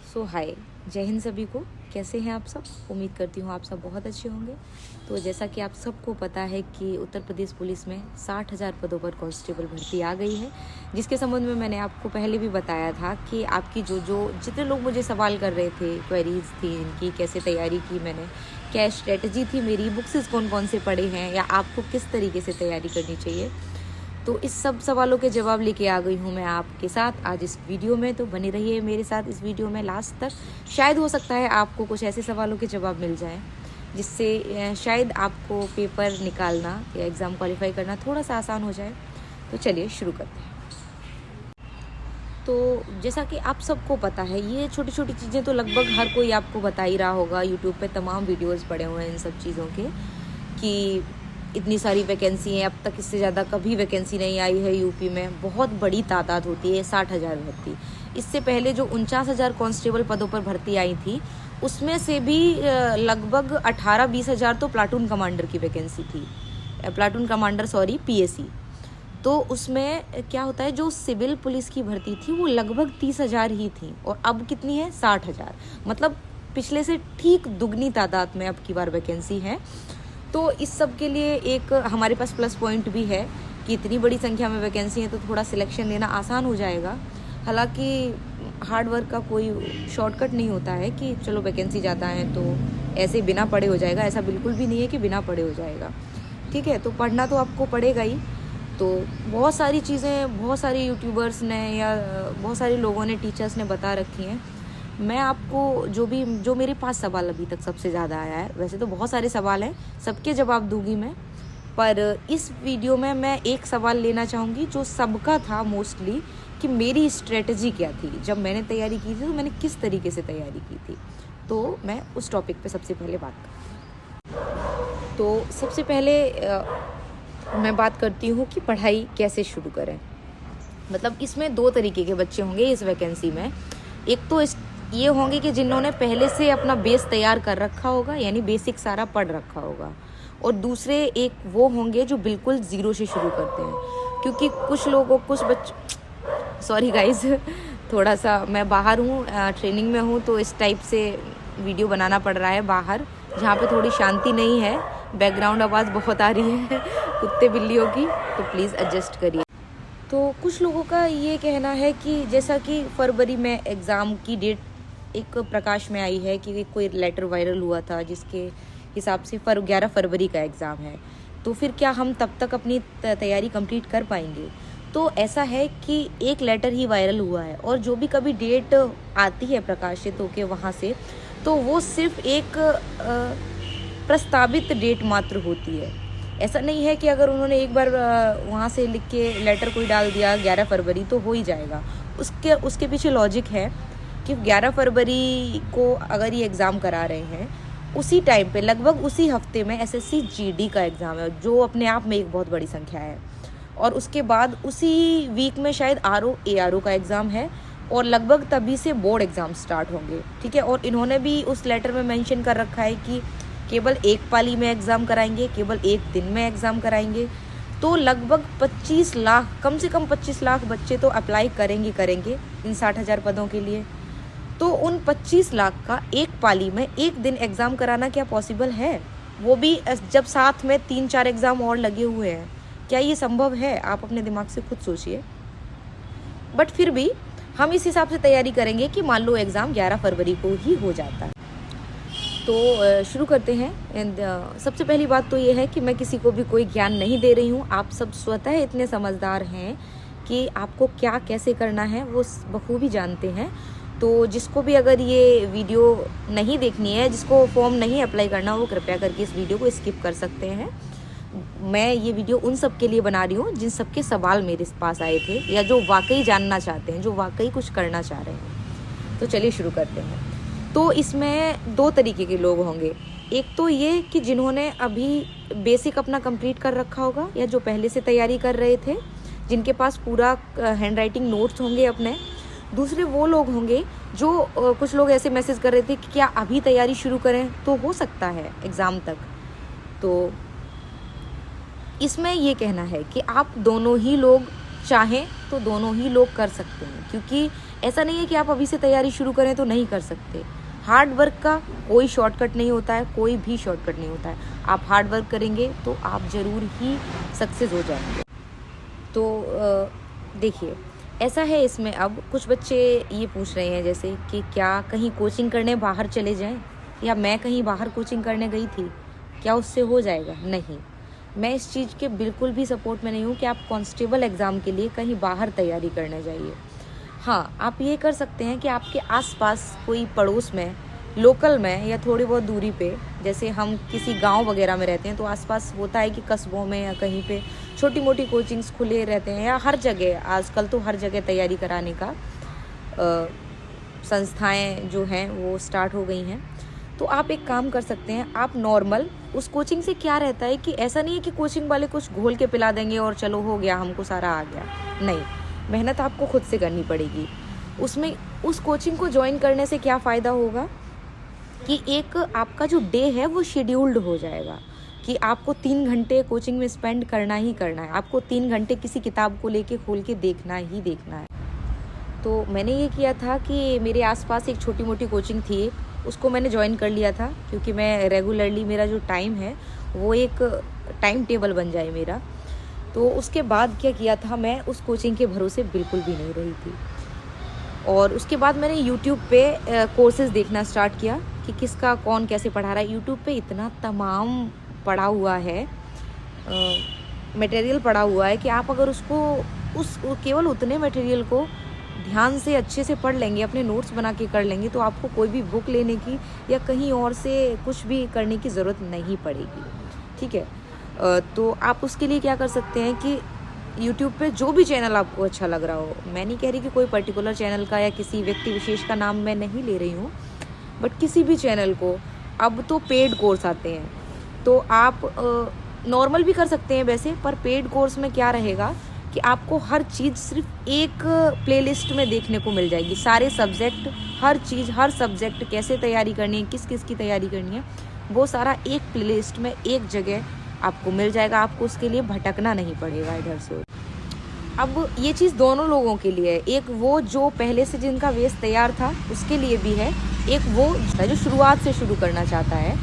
हाय, जय हिंद सभी को। कैसे हैं आप सब? उम्मीद करती हूँ आप सब बहुत अच्छे होंगे। तो जैसा कि आप सबको पता है कि उत्तर प्रदेश पुलिस में 60,000 पदों पर कांस्टेबल भर्ती आ गई है, जिसके संबंध में मैंने आपको पहले भी बताया था कि आपकी जितने लोग मुझे सवाल कर रहे थे, क्वेरीज थी इनकी, कैसे तैयारी की मैंने, क्या स्ट्रेटजी थी मेरी, बुक्स कौन कौन से पढ़े हैं या आपको किस तरीके से तैयारी करनी चाहिए, तो इस सब सवालों के जवाब लेके आ गई हूँ मैं आपके साथ आज इस वीडियो में। तो बने रहिए मेरे साथ इस वीडियो में लास्ट तक। शायद हो सकता है आपको कुछ ऐसे सवालों के जवाब मिल जाएं जिससे शायद आपको पेपर निकालना या एग्ज़ाम क्वालिफाई करना थोड़ा सा आसान हो जाए। तो चलिए शुरू करते हैं। तो जैसा कि आप सबको पता है, ये छोटी छोटी चीज़ें तो लगभग हर कोई आपको बता ही रहा होगा। यूट्यूब पे तमाम वीडियोस पड़े हुए हैं इन सब चीज़ों के कि इतनी सारी वैकेंसी हैं, अब तक इससे ज़्यादा कभी वैकेंसी नहीं आई है यूपी में। बहुत बड़ी तादाद होती है, 60,000 भर्ती। इससे पहले जो 49,000 कांस्टेबल पदों पर भर्ती आई थी, उसमें से भी लगभग 18-20 हज़ार तो प्लाटून कमांडर की वैकेंसी थी। पीएसी। तो उसमें क्या होता है, जो सिविल पुलिस की भर्ती थी वो लगभग 30,000 ही थी, और अब कितनी है? 60,000। मतलब पिछले से ठीक दुगनी तादाद में अब की बार वैकेंसी है। तो इस सब के लिए एक हमारे पास प्लस पॉइंट भी है कि इतनी बड़ी संख्या में वैकेंसी है तो थोड़ा सिलेक्शन लेना आसान हो जाएगा। हालांकि हार्ड वर्क का कोई शॉर्टकट नहीं होता है कि चलो वैकेंसी ज़्यादा है तो ऐसे बिना पढ़े हो जाएगा। ऐसा बिल्कुल भी नहीं है कि बिना पढ़े हो जाएगा। ठीक है, तो पढ़ना तो आपको पड़ेगा ही। तो बहुत सारी चीज़ें बहुत सारे यूट्यूबर्स ने या बहुत सारे लोगों ने, टीचर्स ने बता रखी हैं। मैं आपको जो मेरे पास सवाल अभी तक सबसे ज़्यादा आया है, वैसे तो बहुत सारे सवाल हैं, सबके जवाब दूंगी मैं, पर इस वीडियो में मैं एक सवाल लेना चाहूँगी जो सबका था मोस्टली, कि मेरी स्ट्रेटजी क्या थी जब मैंने तैयारी की थी, तो मैंने किस तरीके से तैयारी की थी। तो मैं उस टॉपिक पे सबसे पहले बात करूँ। तो सबसे पहले मैं बात करती हूँ कि पढ़ाई कैसे शुरू करें। मतलब इसमें दो तरीके के बच्चे होंगे इस वैकेंसी में। एक तो ये होंगे कि जिन्होंने पहले से अपना बेस तैयार कर रखा होगा, यानी बेसिक सारा पढ़ रखा होगा, और दूसरे एक वो होंगे जो बिल्कुल ज़ीरो से शुरू करते हैं। क्योंकि सॉरी गाइज, थोड़ा सा मैं बाहर हूँ, ट्रेनिंग में हूँ, तो इस टाइप से वीडियो बनाना पड़ रहा है बाहर, जहाँ पे थोड़ी शांति नहीं है, बैकग्राउंड आवाज़ बहुत आ रही है कुत्ते बिल्लियों की, तो प्लीज़ एडजस्ट करिए। तो कुछ लोगों का ये कहना है कि जैसा कि फरवरी में एग्ज़ाम की डेट एक प्रकाश में आई है कि कोई लेटर वायरल हुआ था जिसके हिसाब से 11 फरवरी का एग्ज़ाम है, तो फिर क्या हम तब तक अपनी तैयारी कंप्लीट कर पाएंगे? तो ऐसा है कि एक लेटर ही वायरल हुआ है, और जो भी कभी डेट आती है प्रकाशित होके वहाँ से, तो वो सिर्फ एक प्रस्तावित डेट मात्र होती है। ऐसा नहीं है कि अगर उन्होंने एक बार वहाँ से लिख के लेटर कोई डाल दिया 11 फरवरी तो हो ही जाएगा। उसके पीछे लॉजिक है कि 11 फरवरी को अगर ये एग्ज़ाम करा रहे हैं, उसी टाइम पे लगभग उसी हफ्ते में एसएससी जीडी का एग्ज़ाम है, जो अपने आप में एक बहुत बड़ी संख्या है, और उसके बाद उसी वीक में शायद आरओ एआरओ का एग्ज़ाम है, और लगभग तभी से बोर्ड एग्ज़ाम स्टार्ट होंगे। ठीक है, और इन्होंने भी उस लेटर में मेंशन कर रखा है कि केवल एक पाली में एग्ज़ाम कराएंगे, केवल एक दिन में एग्ज़ाम कराएंगे। तो लगभग 25 लाख, कम से कम 25 लाख बच्चे तो अप्लाई करेंगे इन 60,000 पदों के लिए। तो उन 25 लाख का एक पाली में एक दिन एग्ज़ाम कराना क्या पॉसिबल है? वो भी जब साथ में 3-4 एग्ज़ाम और लगे हुए हैं। क्या ये संभव है? आप अपने दिमाग से खुद सोचिए। बट फिर भी हम इस हिसाब से तैयारी करेंगे कि मान लो एग्ज़ाम 11 फरवरी को ही हो जाता है। तो शुरू करते हैं। एंड सबसे पहली बात तो ये है कि मैं किसी को भी कोई ज्ञान नहीं दे रही हूँ। आप सब स्वतः इतने समझदार हैं कि आपको क्या कैसे करना है वो बखूबी जानते हैं। तो जिसको भी अगर ये वीडियो नहीं देखनी है, जिसको फॉर्म नहीं अप्लाई करना, वो कृपया करके इस वीडियो को स्किप कर सकते हैं। मैं ये वीडियो उन सब के लिए बना रही हूँ जिन सबके सवाल मेरे पास आए थे, या जो वाकई जानना चाहते हैं, जो वाकई कुछ करना चाह रहे हैं। तो चलिए शुरू करते हैं। तो इसमें दो तरीके के लोग होंगे। एक तो ये कि जिन्होंने अभी बेसिक अपना कंप्लीट कर रखा होगा, या जो पहले से तैयारी कर रहे थे, जिनके पास पूरा हैंड राइटिंग नोट्स होंगे अपने। दूसरे वो लोग होंगे जो कुछ लोग ऐसे मैसेज कर रहे थे कि क्या अभी तैयारी शुरू करें, तो हो सकता है एग्ज़ाम तक। तो इसमें ये कहना है कि आप दोनों ही लोग चाहें तो दोनों ही लोग कर सकते हैं, क्योंकि ऐसा नहीं है कि आप अभी से तैयारी शुरू करें तो नहीं कर सकते। हार्ड वर्क का कोई शॉर्टकट नहीं होता है, कोई भी शॉर्टकट नहीं होता है। आप हार्ड वर्क करेंगे तो आप ज़रूर ही सक्सेस हो जाएंगे। तो देखिए ऐसा है इसमें, अब कुछ बच्चे ये पूछ रहे हैं जैसे कि क्या कहीं कोचिंग करने बाहर चले जाएं, या मैं कहीं बाहर कोचिंग करने गई थी, क्या उससे हो जाएगा? नहीं, मैं इस चीज़ के बिल्कुल भी सपोर्ट में नहीं हूँ कि आप कांस्टेबल एग्ज़ाम के लिए कहीं बाहर तैयारी करने जाइए। हाँ, आप ये कर सकते हैं कि आपके आसपास कोई पड़ोस में, लोकल में या थोड़ी बहुत दूरी पे, जैसे हम किसी गांव वगैरह में रहते हैं तो आसपास होता है कि कस्बों में या कहीं पे छोटी मोटी कोचिंग्स खुले रहते हैं, या हर जगह आजकल तो हर जगह तैयारी कराने का संस्थाएं जो हैं वो स्टार्ट हो गई हैं। तो आप एक काम कर सकते हैं, आप नॉर्मल उस कोचिंग से क्या रहता है कि ऐसा नहीं है कि कोचिंग वाले कुछ घोल के पिला देंगे और चलो हो गया, हमको सारा आ गया। नहीं, मेहनत आपको खुद से करनी पड़ेगी। उसमें उस कोचिंग को ज्वाइन करने से क्या फ़ायदा होगा कि एक आपका जो डे है वो शेड्यूल्ड हो जाएगा कि आपको 3 घंटे कोचिंग में स्पेंड करना ही करना है। आपको 3 घंटे किसी किताब को लेके खोल के देखना ही देखना है। तो मैंने ये किया था कि मेरे आसपास एक छोटी मोटी कोचिंग थी, उसको मैंने ज्वाइन कर लिया था क्योंकि मैं रेगुलरली, मेरा जो टाइम है वो एक टाइम टेबल बन जाए मेरा। तो उसके बाद क्या किया था, मैं उस कोचिंग के भरोसे बिल्कुल भी नहीं रही थी। और उसके बाद मैंने यूट्यूब पे कोर्सेज़ देखना स्टार्ट किया कि किसका कौन कैसे पढ़ा रहा है। यूट्यूब पे इतना तमाम पड़ा हुआ है, मटेरियल पड़ा हुआ है कि आप अगर उसको केवल उतने मटेरियल को ध्यान से अच्छे से पढ़ लेंगे, अपने नोट्स बना के कर लेंगे, तो आपको कोई भी बुक लेने की या कहीं और से कुछ भी करने की ज़रूरत नहीं पड़ेगी। ठीक है, तो आप उसके लिए क्या कर सकते हैं कि यूट्यूब पे जो भी चैनल आपको अच्छा लग रहा हो, मैं नहीं कह रही कि कोई पर्टिकुलर चैनल का या किसी व्यक्ति विशेष का नाम मैं नहीं ले रही हूँ, बट किसी भी चैनल को, अब तो पेड कोर्स आते हैं, तो आप नॉर्मल भी कर सकते हैं वैसे, पर पेड कोर्स में क्या रहेगा कि आपको हर चीज़ सिर्फ एक प्लेलिस्ट में देखने को मिल जाएगी। सारे सब्जेक्ट, हर चीज़, हर सब्जेक्ट कैसे तैयारी करनी है, किस किस की तैयारी करनी है, वो सारा एक प्लेलिस्ट में एक जगह आपको मिल जाएगा। आपको उसके लिए भटकना नहीं पड़ेगा इधर से। अब ये चीज़ दोनों लोगों के लिए है, एक वो जो पहले से जिनका बेस तैयार था उसके लिए भी है, एक वो जो शुरुआत से शुरू करना चाहता है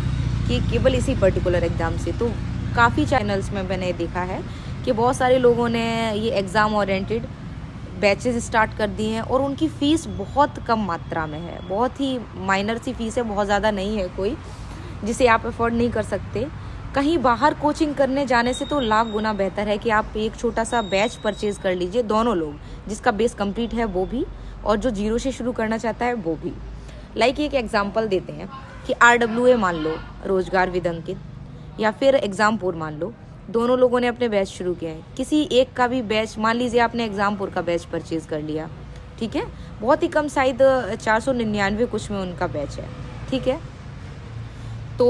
कि केवल इसी पर्टिकुलर एग्ज़ाम से। तो काफ़ी चैनल्स में मैंने देखा है कि बहुत सारे लोगों ने ये एग्ज़ाम ओरिएंटेड बैचेस स्टार्ट कर दिए हैं और उनकी फ़ीस बहुत कम मात्रा में है, बहुत ही माइनर सी फ़ीस है, बहुत ज़्यादा नहीं है कोई, जिसे आप अफोर्ड नहीं कर सकते। कहीं बाहर कोचिंग करने जाने से तो लाख गुना बेहतर है कि आप एक छोटा सा बैच परचेज़ कर लीजिए, दोनों लोग, जिसका बेस कंप्लीट है वो भी और जो जीरो से शुरू करना चाहता है वो भी। लाइक एक एग्जांपल देते हैं कि RWA मान लो, रोजगार विद अंकित, या फिर एग्जामपुर मान लो, दोनों लोगों ने अपने बैच शुरू किए हैं। किसी एक का भी बैच, मान लीजिए आपने एग्जामपुर का बैच परचेज़ कर लिया, ठीक है, बहुत ही कम, शायद 499 कुछ में उनका बैच है, ठीक है। तो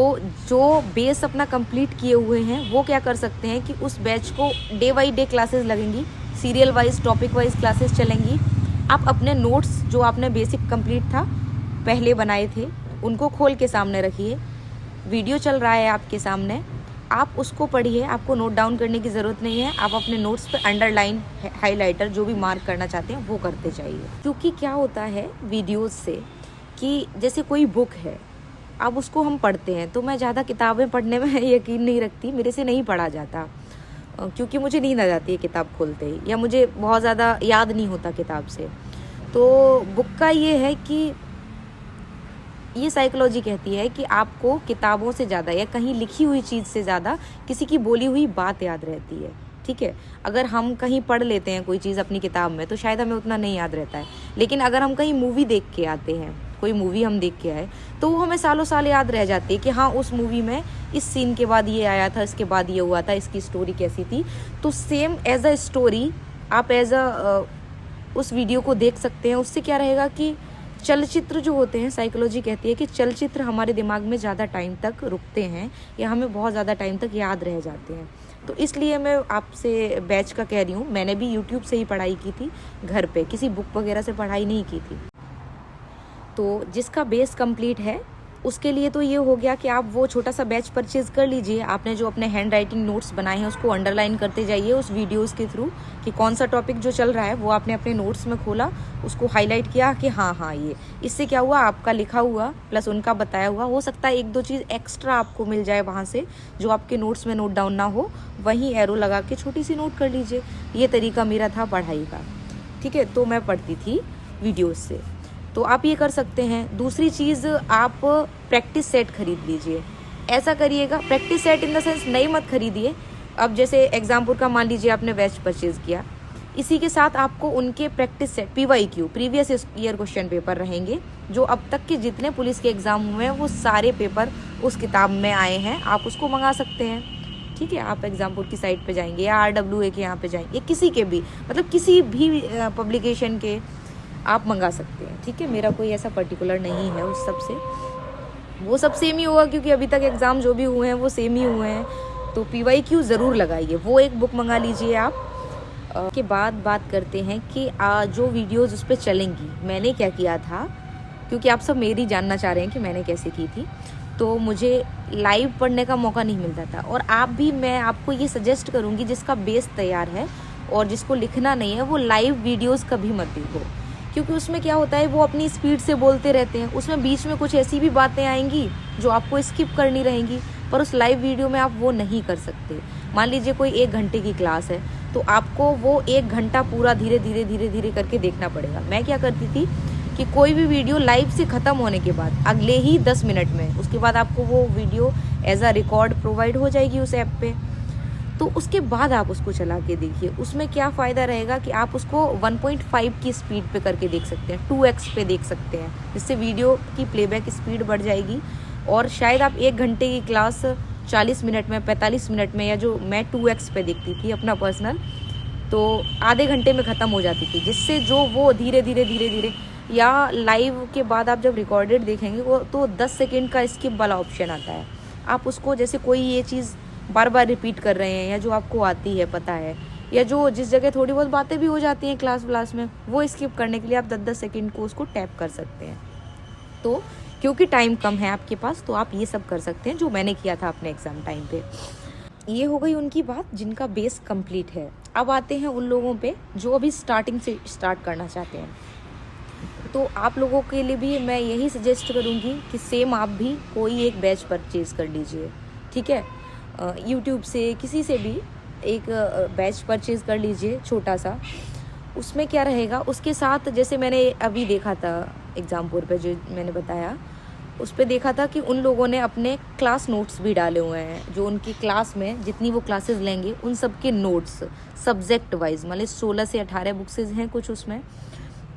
जो बेस अपना कंप्लीट किए हुए हैं वो क्या कर सकते हैं कि उस बैच को डे बाई डे क्लासेस लगेंगी, serial wise, topic wise classes चलेंगी। आप अपने नोट्स जो आपने बेसिक कंप्लीट था पहले बनाए थे उनको खोल के सामने रखिए, वीडियो चल रहा है आपके सामने, आप उसको पढ़िए, आपको नोट डाउन करने की ज़रूरत नहीं है। आप अपने नोट्स पे अंडरलाइन, हाईलाइटर जो भी मार्क करना चाहते हैं वो करते जाइए। क्योंकि क्या होता है वीडियोज़ से कि जैसे कोई बुक है, अब उसको हम पढ़ते हैं, तो मैं ज़्यादा किताबें पढ़ने में यकीन नहीं रखती, मेरे से नहीं पढ़ा जाता क्योंकि मुझे नींद आ जाती है किताब खोलते ही, या मुझे बहुत ज़्यादा याद नहीं होता किताब से। तो बुक का ये है कि ये साइकोलॉजी कहती है कि आपको किताबों से ज़्यादा या कहीं लिखी हुई चीज़ से ज़्यादा किसी की बोली हुई बात याद रहती है, ठीक है। अगर हम कहीं पढ़ लेते हैं कोई चीज़ अपनी किताब में तो शायद हमें उतना नहीं याद रहता है, लेकिन अगर हम कहीं मूवी देख के आते हैं, कोई मूवी हम देख के आए, तो वो हमें सालों साल याद रह जाती है कि हाँ उस मूवी में इस सीन के बाद ये आया था, इसके बाद ये हुआ था, इसकी स्टोरी कैसी थी। तो सेम एज अ स्टोरी आप एज अ उस वीडियो को देख सकते हैं। उससे क्या रहेगा कि चलचित्र जो होते हैं, साइकोलॉजी कहती है कि चलचित्र हमारे दिमाग में ज़्यादा टाइम तक रुकते हैं या हमें बहुत ज़्यादा टाइम तक याद रह जाते हैं। तो इसलिए मैं आपसे बैच का कह रही हूँ। मैंने भी यूट्यूब से ही पढ़ाई की थी, घर पे किसी बुक वगैरह से पढ़ाई नहीं की थी। तो जिसका बेस कंप्लीट है उसके लिए तो ये हो गया कि आप वो छोटा सा बैच परचेज कर लीजिए। आपने जो अपने हैंड राइटिंग नोट्स बनाए हैं उसको अंडरलाइन करते जाइए उस वीडियोस के थ्रू कि कौन सा टॉपिक जो चल रहा है वो आपने अपने नोट्स में खोला, उसको हाईलाइट किया कि हाँ ये। इससे क्या हुआ, आपका लिखा हुआ प्लस उनका बताया हुआ, हो सकता है 1-2 चीज़ एक्स्ट्रा आपको मिल जाए वहाँ से जो आपके नोट्स में नोट डाउन ना हो, वहीं एरो लगा के छोटी सी नोट कर लीजिए। ये तरीका मेरा था पढ़ाई का, ठीक है। तो मैं पढ़ती थी वीडियोज़ से, तो आप ये कर सकते हैं। दूसरी चीज़, आप प्रैक्टिस सेट खरीद लीजिए। ऐसा करिएगा, practice set in the sense नई मत खरीदिए। अब जैसे एग्जाम्पल का मान लीजिए आपने बैच परचेज़ किया, इसी के साथ आपको उनके practice set PYQ previous year question paper रहेंगे जो अब तक के जितने पुलिस के एग्ज़ाम हुए हैं वो सारे पेपर उस किताब में आए हैं, आप उसको मंगा सकते हैं, ठीक है। आप एग्जाम्पल की साइट पे जाएंगे या RWA के यहाँ पे जाएंगे, किसी के भी, मतलब किसी भी पब्लिकेशन के आप मंगा सकते हैं, ठीक है। मेरा कोई ऐसा पर्टिकुलर नहीं है उस सब से, वो सब सेम ही होगा क्योंकि अभी तक एग्ज़ाम जो भी हुए हैं वो सेम ही हुए हैं। तो PYQ ज़रूर लगाइए, वो एक बुक मंगा लीजिए आप। के बाद बात करते हैं कि जो वीडियोज़ उस पर चलेंगी, मैंने क्या किया था, क्योंकि आप सब मेरी जानना चाह रहे हैं कि मैंने कैसे की थी। तो मुझे लाइव पढ़ने का मौका नहीं मिलता था, और आप भी, मैं आपको ये सजेस्ट करूँगी जिसका बेस तैयार है और जिसको लिखना नहीं है वो लाइव वीडियोज़ कभी मत देखो, क्योंकि उसमें क्या होता है वो अपनी स्पीड से बोलते रहते हैं, उसमें बीच में कुछ ऐसी भी बातें आएंगी जो आपको स्किप करनी रहेंगी, पर उस लाइव वीडियो में आप वो नहीं कर सकते। मान लीजिए कोई 1 घंटे की क्लास है तो आपको वो 1 घंटा पूरा धीरे धीरे करके देखना पड़ेगा। मैं क्या करती थी कि कोई भी वीडियो लाइव से ख़त्म होने के बाद अगले ही 10 मिनट में उसके बाद आपको वो video as a record provide हो जाएगी उस ऐप पे, तो उसके बाद आप उसको चला के देखिए। उसमें क्या फ़ायदा रहेगा कि आप उसको 1.5 की स्पीड पे करके देख सकते हैं, 2x पे देख सकते हैं, जिससे वीडियो की प्लेबैक स्पीड बढ़ जाएगी। और शायद आप 1 घंटे की क्लास 40 मिनट में, 45 मिनट में, या जो मैं 2x पे देखती थी अपना पर्सनल, तो आधे घंटे में ख़त्म हो जाती थी, जिससे जो वो धीरे धीरे या लाइव के बाद आप जब रिकॉर्डेड देखेंगे वो तो 10 सेकेंड का स्किप वाला ऑप्शन आता है। आप उसको, जैसे कोई ये चीज़ बार बार रिपीट कर रहे हैं या जो आपको आती है पता है, या जो जिस जगह थोड़ी बहुत बातें भी हो जाती हैं क्लास में, वो स्किप करने के लिए आप 10-10 सेकेंड को उसको टैप कर सकते हैं। तो क्योंकि टाइम कम है आपके पास तो आप ये सब कर सकते हैं जो मैंने किया था अपने एग्ज़ाम टाइम पे। ये हो गई उनकी बात जिनका बेस कंप्लीट है। अब आते हैं उन लोगों पे जो अभी स्टार्टिंग से स्टार्ट करना चाहते हैं। तो आप लोगों के लिए भी मैं यही सजेस्ट करूँगी कि सेम आप भी कोई एक बैच परचेज़ कर लीजिए, ठीक है। यूट्यूब से, किसी से भी एक बैच परचेज़ कर लीजिए छोटा सा। उसमें क्या रहेगा, उसके साथ जैसे मैंने अभी देखा था एग्जाम्पल पे जो मैंने बताया, उस पर देखा था कि उन लोगों ने अपने क्लास नोट्स भी डाले हुए हैं, जो उनकी क्लास में जितनी वो क्लासेस लेंगे उन सब के नोट्स सब्जेक्ट वाइज, मतलब 16 से 18 बुक्सेज हैं कुछ उसमें।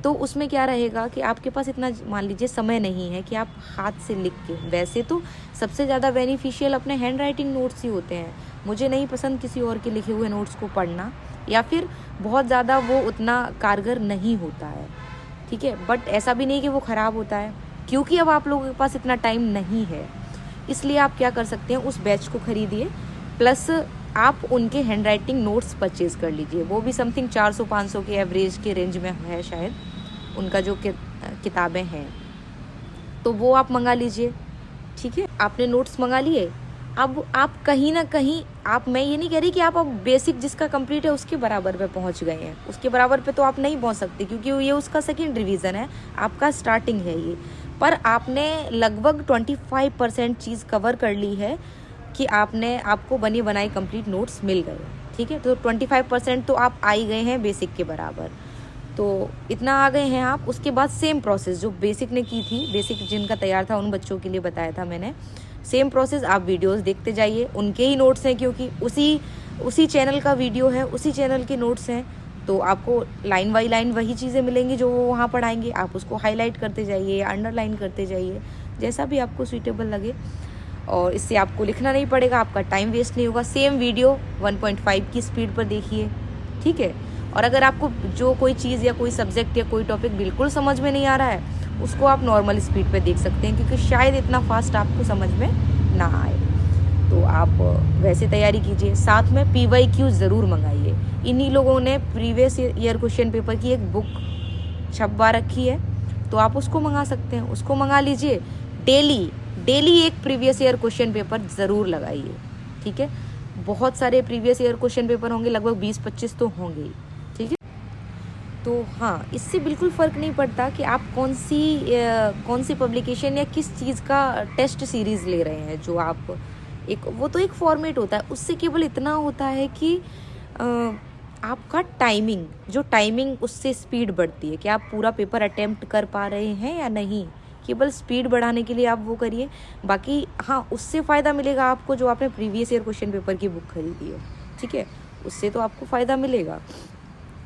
तो उसमें क्या रहेगा कि आपके पास इतना, मान लीजिए, समय नहीं है कि आप हाथ से लिख के, वैसे तो सबसे ज़्यादा बेनिफिशियल अपने हैंड राइटिंग नोट्स ही होते हैं। मुझे नहीं पसंद किसी और के लिखे हुए नोट्स को पढ़ना, या फिर बहुत ज़्यादा वो उतना कारगर नहीं होता है, ठीक है। बट ऐसा भी नहीं कि वो ख़राब होता है, क्योंकि अब आप लोगों के पास इतना टाइम नहीं है, इसलिए आप क्या कर सकते हैं, उस बैच को खरीदिए, प्लस आप उनके हैंड राइटिंग नोट्स परचेज़ कर लीजिए। वो भी समथिंग 400-500 के एवरेज के रेंज में है शायद उनका जो किताबें हैं, तो वो आप मंगा लीजिए, ठीक है। आपने नोट्स मंगा लिए, अब आप कहीं ना कहीं, आप, मैं ये नहीं कह रही कि आप अब बेसिक जिसका कंप्लीट है उसके बराबर पे पहुंच गए हैं, उसके बराबर पे तो आप नहीं पहुंच सकते क्योंकि ये उसका सेकंड रिवीजन है, आपका स्टार्टिंग है ये। पर आपने लगभग 25% चीज़ कवर कर ली है कि आपको बनी बनाई कंप्लीट नोट्स मिल गए, ठीक है। तो 25% तो आप आ ही गए हैं बेसिक के बराबर, तो इतना आ गए हैं आप। उसके बाद सेम प्रोसेस जो बेसिक ने की थी, बेसिक जिनका तैयार था उन बच्चों के लिए बताया था मैंने, सेम प्रोसेस आप वीडियोस देखते जाइए, उनके ही नोट्स हैं क्योंकि उसी चैनल का वीडियो है, उसी चैनल के नोट्स हैं, तो आपको लाइन बाई लाइन वही चीज़ें मिलेंगी जो वो वहाँ पढ़ाएंगे। आप उसको हाईलाइट करते जाइए, अंडरलाइन करते जाइए, जैसा भी आपको सूटेबल लगे, और इससे आपको लिखना नहीं पड़ेगा, आपका टाइम वेस्ट नहीं होगा। सेम वीडियो 1.5 की स्पीड पर देखिए, ठीक है। और अगर आपको जो कोई चीज़ या कोई सब्जेक्ट या कोई टॉपिक बिल्कुल समझ में नहीं आ रहा है, उसको आप नॉर्मल स्पीड पे देख सकते हैं, क्योंकि शायद इतना फास्ट आपको समझ में ना आए। तो आप वैसे तैयारी कीजिए, साथ में PYQ ज़रूर मंगाइए। इन्हीं लोगों ने प्रीवियस ईयर क्वेश्चन पेपर की एक बुक छपवा रखी है, तो आप उसको मंगा सकते हैं, उसको मंगा लीजिए। डेली डेली एक प्रीवियस ईयर क्वेश्चन पेपर ज़रूर लगाइए, ठीक है। बहुत सारे प्रीवियस ईयर क्वेश्चन पेपर होंगे, लगभग 20-25 तो होंगे ही, ठीक है। तो हाँ, इससे बिल्कुल फ़र्क नहीं पड़ता कि आप कौन सी पब्लिकेशन या किस चीज़ का टेस्ट सीरीज़ ले रहे हैं। जो आप वो तो एक फॉर्मेट होता है, उससे केवल इतना होता है कि आपका टाइमिंग उससे स्पीड बढ़ती है कि आप पूरा पेपर अटेम्प्ट कर पा रहे हैं या नहीं। केवल स्पीड बढ़ाने के लिए आप वो करिए। बाकी हाँ, उससे फ़ायदा मिलेगा आपको जो आपने प्रीवियस ईयर क्वेश्चन पेपर की बुक खरीदी है, ठीक है, उससे तो आपको फ़ायदा मिलेगा।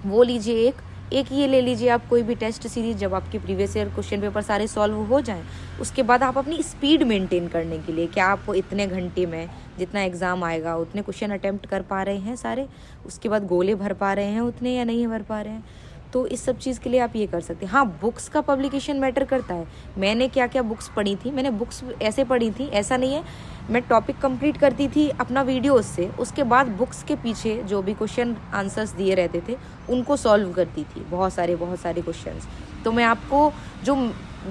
वो लीजिए, एक ये ले लीजिए आप कोई भी टेस्ट सीरीज। जब आपके प्रीवियस ईयर क्वेश्चन पेपर सारे सॉल्व हो जाएं, उसके बाद आप अपनी स्पीड मेंटेन करने के लिए क्या आप इतने घंटे में जितना एग्ज़ाम आएगा उतने क्वेश्चन अटेम्प्ट कर पा रहे हैं सारे, उसके बाद गोले भर पा रहे हैं उतने या नहीं भर पा रहे हैं। तो इस सब चीज़ के लिए आप ये कर सकते हैं। हाँ, बुक्स का पब्लिकेशन मैटर करता है। मैंने क्या क्या बुक्स पढ़ी थी, मैंने बुक्स ऐसे पढ़ी थी, ऐसा नहीं है मैं टॉपिक कंप्लीट करती थी अपना वीडियोस से, उसके बाद बुक्स के पीछे जो भी क्वेश्चन आंसर्स दिए रहते थे उनको सॉल्व करती थी, बहुत सारे क्वेश्चंस। तो मैं आपको जो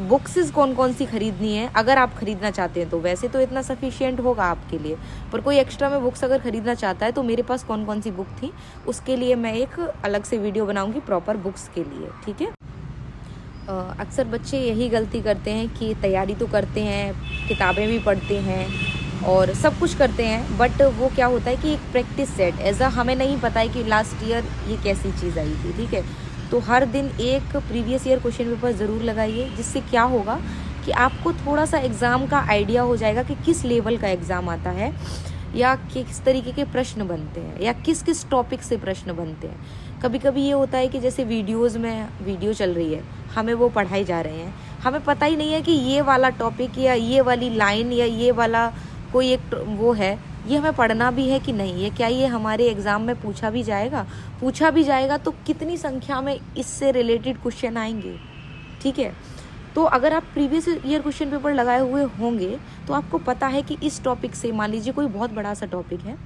बुक्स कौन कौन सी खरीदनी है, अगर आप खरीदना चाहते हैं तो वैसे तो इतना सफिशिएंट होगा आपके लिए, पर कोई एक्स्ट्रा में बुक्स अगर खरीदना चाहता है तो मेरे पास कौन कौन सी बुक थी उसके लिए मैं एक अलग से वीडियो बनाऊंगी प्रॉपर बुक्स के लिए, ठीक है। अक्सर बच्चे यही गलती करते हैं कि तैयारी तो करते हैं, किताबें भी पढ़ते हैं और सब कुछ करते हैं, बट वो क्या होता है कि एक प्रैक्टिस सेट एज हमें नहीं पता है कि लास्ट ईयर ये कैसी चीज़ आई थी, ठीक है। तो हर दिन एक प्रीवियस ईयर क्वेश्चन पेपर ज़रूर लगाइए, जिससे क्या होगा कि आपको थोड़ा सा एग्ज़ाम का आइडिया हो जाएगा कि किस लेवल का एग्ज़ाम आता है या किस तरीके के प्रश्न बनते हैं या किस किस टॉपिक से प्रश्न बनते हैं। कभी कभी ये होता है कि जैसे वीडियो चल रही है, हमें वो पढ़ाई जा रहे हैं, हमें पता ही नहीं है कि ये वाला टॉपिक या ये वाली लाइन या ये वाला कोई एक वो है, ये हमें पढ़ना भी है कि नहीं, ये क्या ये हमारे एग्ज़ाम में पूछा भी जाएगा तो कितनी संख्या में इससे रिलेटेड क्वेश्चन आएंगे, ठीक है। तो अगर आप प्रीवियस ईयर क्वेश्चन पेपर लगाए हुए होंगे तो आपको पता है कि इस टॉपिक से, मान लीजिए कोई बहुत बड़ा सा टॉपिक है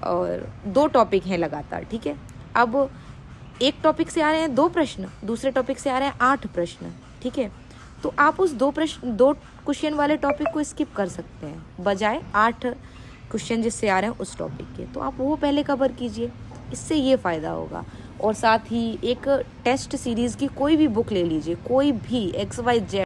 और 2 टॉपिक हैं लगातार, ठीक है। अब एक टॉपिक से आ रहे हैं 2 प्रश्न, दूसरे टॉपिक से आ रहे हैं 8 प्रश्न, ठीक है। तो आप उस 2 क्वेश्चन वाले टॉपिक को स्किप कर सकते हैं, बजाय 8 क्वेश्चन जिससे आ रहे हैं उस टॉपिक के, तो आप वो पहले कवर कीजिए, इससे ये फ़ायदा होगा। और साथ ही एक टेस्ट सीरीज़ की कोई भी बुक ले लीजिए, कोई भी XYZ।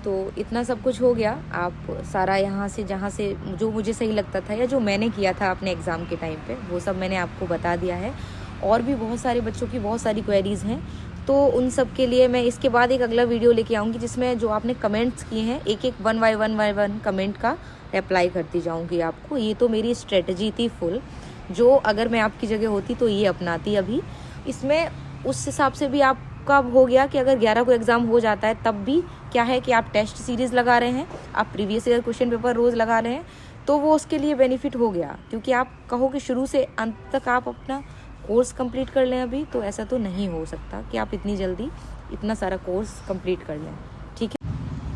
तो इतना सब कुछ हो गया, आप सारा यहाँ से जहाँ से जो मुझे सही लगता था या जो मैंने किया था अपने एग्ज़ाम के टाइम पे, वो सब मैंने आपको बता दिया है। और भी बहुत सारे बच्चों की बहुत सारी क्वेरीज़ हैं, तो उन सब के लिए मैं इसके बाद एक अगला वीडियो लेके आऊँगी जिसमें जो आपने कमेंट्स किए हैं एक एक 1 बाय 1 कमेंट का रिप्लाई करती जाऊँगी आपको। ये तो मेरी स्ट्रेटजी थी फुल, जो अगर मैं आपकी जगह होती तो ये अपनाती। अभी इसमें उस हिसाब से भी आपका हो गया कि अगर 11 को एग्ज़ाम हो जाता है तब भी क्या है कि आप टेस्ट सीरीज़ लगा रहे हैं, आप प्रीवियस ईयर क्वेश्चन पेपर रोज़ लगा रहे हैं, तो वो उसके लिए बेनिफिट हो गया। क्योंकि आप कहो कि शुरू से अंत तक आप अपना कोर्स कंप्लीट कर लें अभी, तो ऐसा तो नहीं हो सकता कि आप इतनी जल्दी इतना सारा कोर्स कंप्लीट कर लें, ठीक है।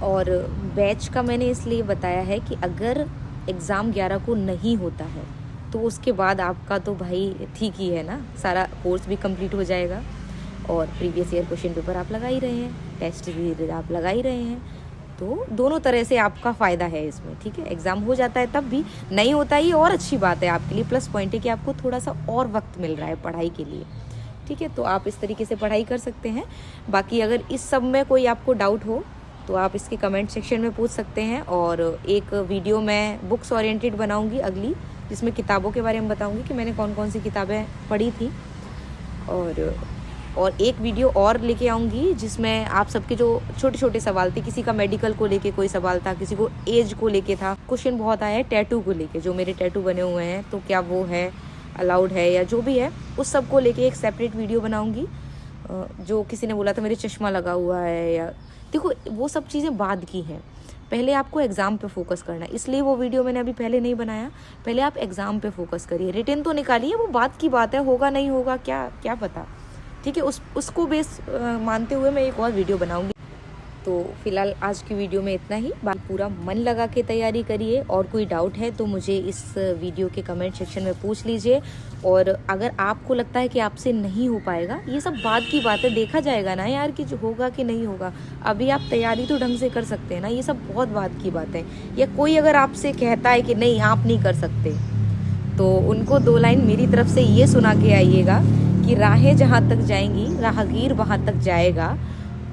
और बैच का मैंने इसलिए बताया है कि अगर एग्ज़ाम 11 को नहीं होता है तो उसके बाद आपका तो भाई ठीक ही है ना, सारा कोर्स भी कंप्लीट हो जाएगा और प्रीवियस ईयर क्वेश्चन पेपर आप लगा ही रहे हैं, टेस्ट भी आप लगा ही रहे हैं, तो दोनों तरह से आपका फ़ायदा है इसमें, ठीक है। एग्ज़ाम हो जाता है तब भी, नहीं होता ही और अच्छी बात है आपके लिए, प्लस पॉइंट है कि आपको थोड़ा सा और वक्त मिल रहा है पढ़ाई के लिए, ठीक है। तो आप इस तरीके से पढ़ाई कर सकते हैं। बाकी अगर इस सब में कोई आपको डाउट हो तो आप इसके कमेंट सेक्शन में पूछ सकते हैं। और एक वीडियो मैं बुक्स ओरिएंटेड बनाऊंगी अगली, जिसमें किताबों के बारे में बताऊंगी कि मैंने कौन कौन सी किताबें पढ़ी थी। और एक वीडियो और लेके आऊँगी जिसमें आप सबके जो छोटे छोटे सवाल थे, किसी का मेडिकल को लेके कोई सवाल था, किसी को एज को लेके था, क्वेश्चन बहुत आया है टैटू को लेके, जो मेरे टैटू बने हुए हैं तो क्या वो है अलाउड है या जो भी है, उस सब को लेके एक सेपरेट वीडियो बनाऊँगी। जो किसी ने बोला था मेरे चश्मा लगा हुआ है, या देखो वो सब चीज़ें बाद की हैं, पहले आपको एग्ज़ाम पे फोकस करना है, इसलिए वो वीडियो मैंने अभी पहले नहीं बनाया। पहले आप एग्ज़ाम पे फोकस करिए, रिटन तो निकालिए, वो बात की बात है, होगा नहीं होगा क्या क्या पता, ठीक है। उसको बेस मानते हुए मैं एक और वीडियो बनाऊंगी। तो फिलहाल आज की वीडियो में इतना ही। पूरा मन लगा के तैयारी करिए, और कोई डाउट है तो मुझे इस वीडियो के कमेंट सेक्शन में पूछ लीजिए। और अगर आपको लगता है कि आपसे नहीं हो पाएगा, ये सब बात की बात है, देखा जाएगा ना यार कि जो होगा कि नहीं होगा। अभी आप तैयारी तो ढंग से कर सकते हैं ना, ये सब बहुत बात की बात है। या कोई अगर आपसे कहता है कि नहीं आप नहीं कर सकते, तो उनको 2 लाइन मेरी तरफ से ये सुना के आइएगा कि राहें जहाँ तक जाएंगी राहगीर वहाँ तक जाएगा।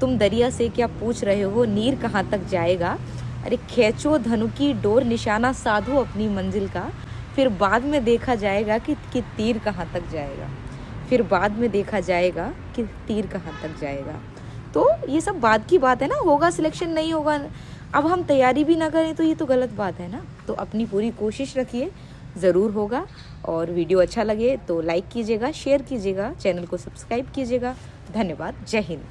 तुम दरिया से क्या पूछ रहे हो, नीर कहाँ तक जाएगा। अरे खींचो धनु की डोर, निशाना साधो अपनी मंजिल का, फिर बाद में देखा जाएगा कि तीर कहाँ तक जाएगा। फिर बाद में देखा जाएगा कि तीर कहाँ तक जाएगा। तो ये सब बात की बात है ना, होगा सिलेक्शन नहीं होगा, अब हम तैयारी भी ना करें तो ये तो गलत बात है ना। तो अपनी पूरी कोशिश रखिए, ज़रूर होगा। और वीडियो अच्छा लगे तो लाइक कीजिएगा, शेयर कीजिएगा, चैनल को सब्सक्राइब कीजिएगा। धन्यवाद। जय हिंद।